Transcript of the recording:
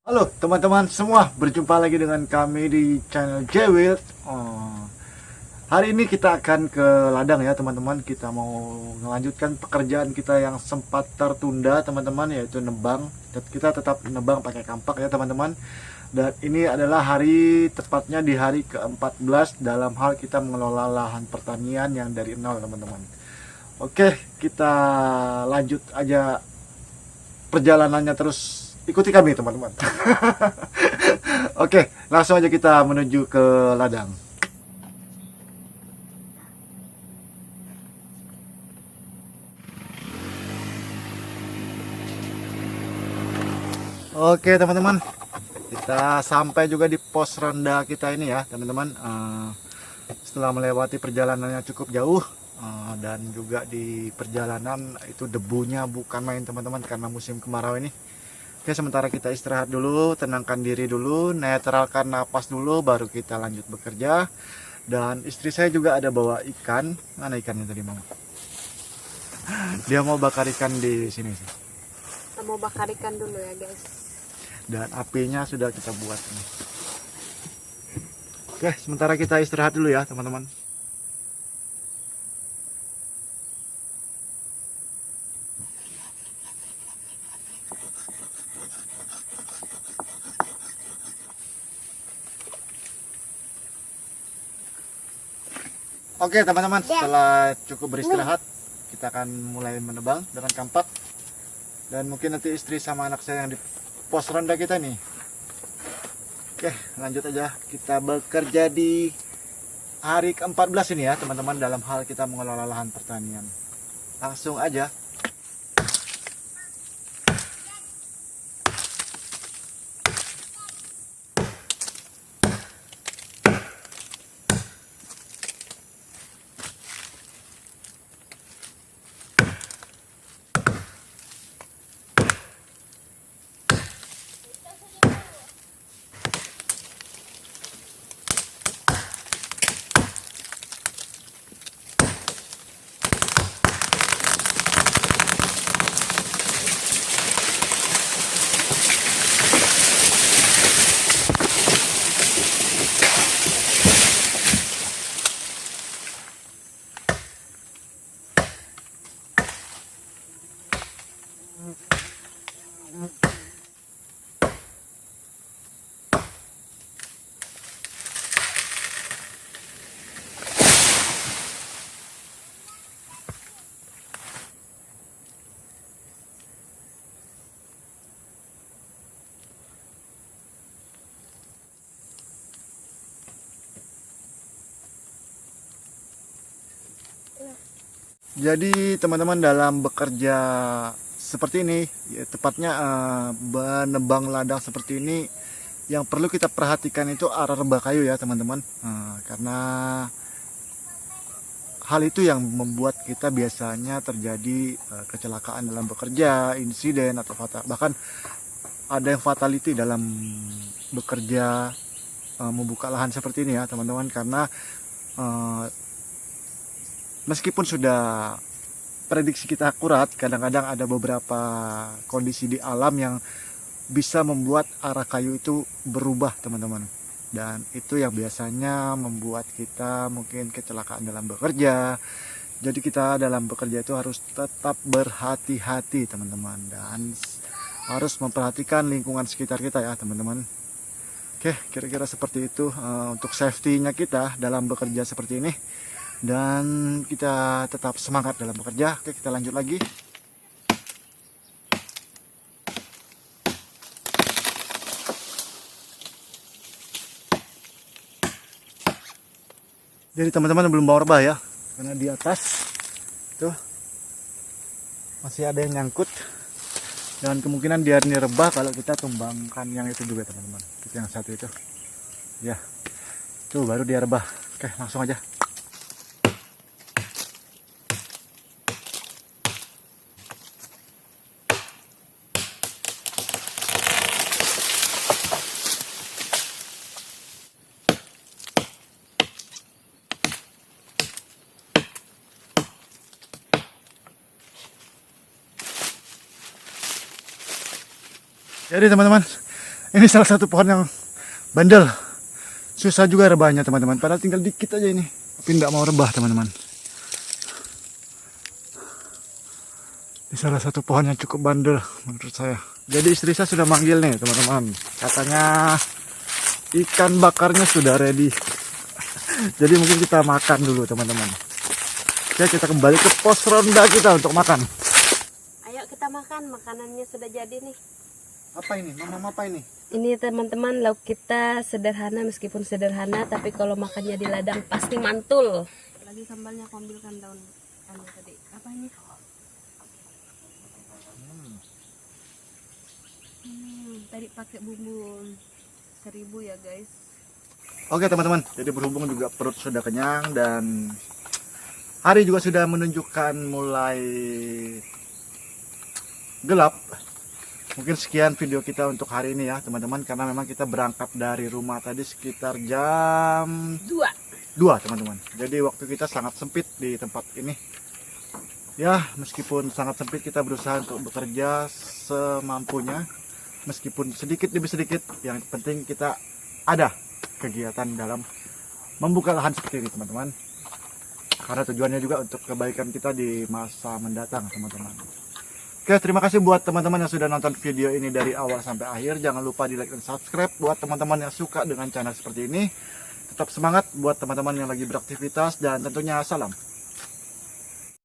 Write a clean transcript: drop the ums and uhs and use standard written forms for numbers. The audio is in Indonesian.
Halo teman-teman semua, berjumpa lagi dengan kami di channel Jwild. Hari ini kita akan ke ladang ya teman-teman. Kita mau melanjutkan pekerjaan kita yang sempat tertunda teman-teman, yaitu nebang. Kita tetap nebang pakai kampak ya teman-teman. Dan ini adalah hari, tepatnya di hari ke-14 dalam hal kita mengelola lahan pertanian yang dari nol teman-teman. Oke, kita lanjut aja perjalanannya, terus ikuti kami teman-teman. Oke, langsung aja kita menuju ke ladang. Oke teman-teman, kita sampai juga di pos ronda kita ini ya teman-teman. Setelah melewati perjalanannya cukup jauh, dan juga di perjalanan itu debunya bukan main teman-teman karena musim kemarau ini. Oke, sementara kita istirahat dulu, tenangkan diri dulu, netralkan napas dulu, baru kita lanjut bekerja. Dan istri saya juga ada bawa ikan. Mana ikannya tadi, Mama? Dia mau bakar ikan di sini sih. Kita mau bakar ikan dulu ya guys. Dan apinya sudah kita buat nih. Oke, sementara kita istirahat dulu ya teman-teman. Oke teman-teman, setelah cukup beristirahat, kita akan mulai menebang dengan kampak. Dan mungkin nanti istri sama anak saya yang di pos ronda kita nih. Oke, lanjut aja. Kita bekerja di hari ke-14 ini ya teman-teman, dalam hal kita mengelola lahan pertanian. Langsung aja. Jadi teman-teman, dalam bekerja seperti ini, ya, tepatnya menebang ladang seperti ini, yang perlu kita perhatikan itu arah rebah kayu ya teman-teman. Karena hal itu yang membuat kita biasanya terjadi kecelakaan dalam bekerja, insiden atau bahkan ada yang fatality dalam bekerja membuka lahan seperti ini ya teman-teman. Karena meskipun sudah prediksi kita akurat, kadang-kadang ada beberapa kondisi di alam yang bisa membuat arah kayu itu berubah teman-teman. Dan itu yang biasanya membuat kita mungkin kecelakaan dalam bekerja. Jadi kita dalam bekerja itu harus tetap berhati-hati teman-teman, dan harus memperhatikan lingkungan sekitar kita ya teman-teman. Oke, kira-kira seperti itu untuk safety-nya kita dalam bekerja seperti ini. Dan kita tetap semangat dalam bekerja. Oke, kita lanjut lagi. Jadi teman-teman belum bawa rebah ya, karena di atas tuh masih ada yang nyangkut, dan kemungkinan dia ini rebah kalau kita tumbangkan yang itu juga teman-teman. Itu yang satu itu ya, tuh baru dia rebah. Oke, langsung aja. Jadi teman-teman, Ini salah satu pohon yang bandel. Susah juga rebahnya teman-teman. Padahal tinggal dikit aja ini. Tapi nggak mau rebah teman-teman. Ini salah satu pohon yang cukup bandel menurut saya. Jadi istri saya sudah manggil nih teman-teman. Katanya ikan bakarnya sudah ready. Jadi mungkin kita makan dulu teman-teman. Oke, kita kembali ke pos ronda kita untuk makan. Ayo kita makan, makanannya sudah jadi nih. Apa ini? Mama apa ini? Ini teman-teman, lauk kita sederhana, meskipun sederhana, tapi kalau makannya di ladang pasti mantul. Lagi sambalnya aku ambilkan daun tadi. Apa ini? Tadi pakai bumbu 1000 ya guys. Oke teman-teman, jadi berhubung juga perut sudah kenyang dan hari juga sudah menunjukkan mulai gelap. Mungkin sekian video kita untuk hari ini ya teman-teman, karena memang kita berangkat dari rumah tadi sekitar jam 2 teman-teman. Jadi waktu kita sangat sempit di tempat ini. Ya, meskipun sangat sempit kita berusaha untuk bekerja semampunya. Meskipun sedikit demi sedikit, yang penting kita ada kegiatan dalam membuka lahan seperti ini teman-teman. Karena tujuannya juga untuk kebaikan kita di masa mendatang teman-teman. Oke, terima kasih buat teman-teman yang sudah nonton video ini dari awal sampai akhir. Jangan lupa di like dan subscribe buat teman-teman yang suka dengan channel seperti ini. Tetap semangat buat teman-teman yang lagi beraktivitas dan tentunya salam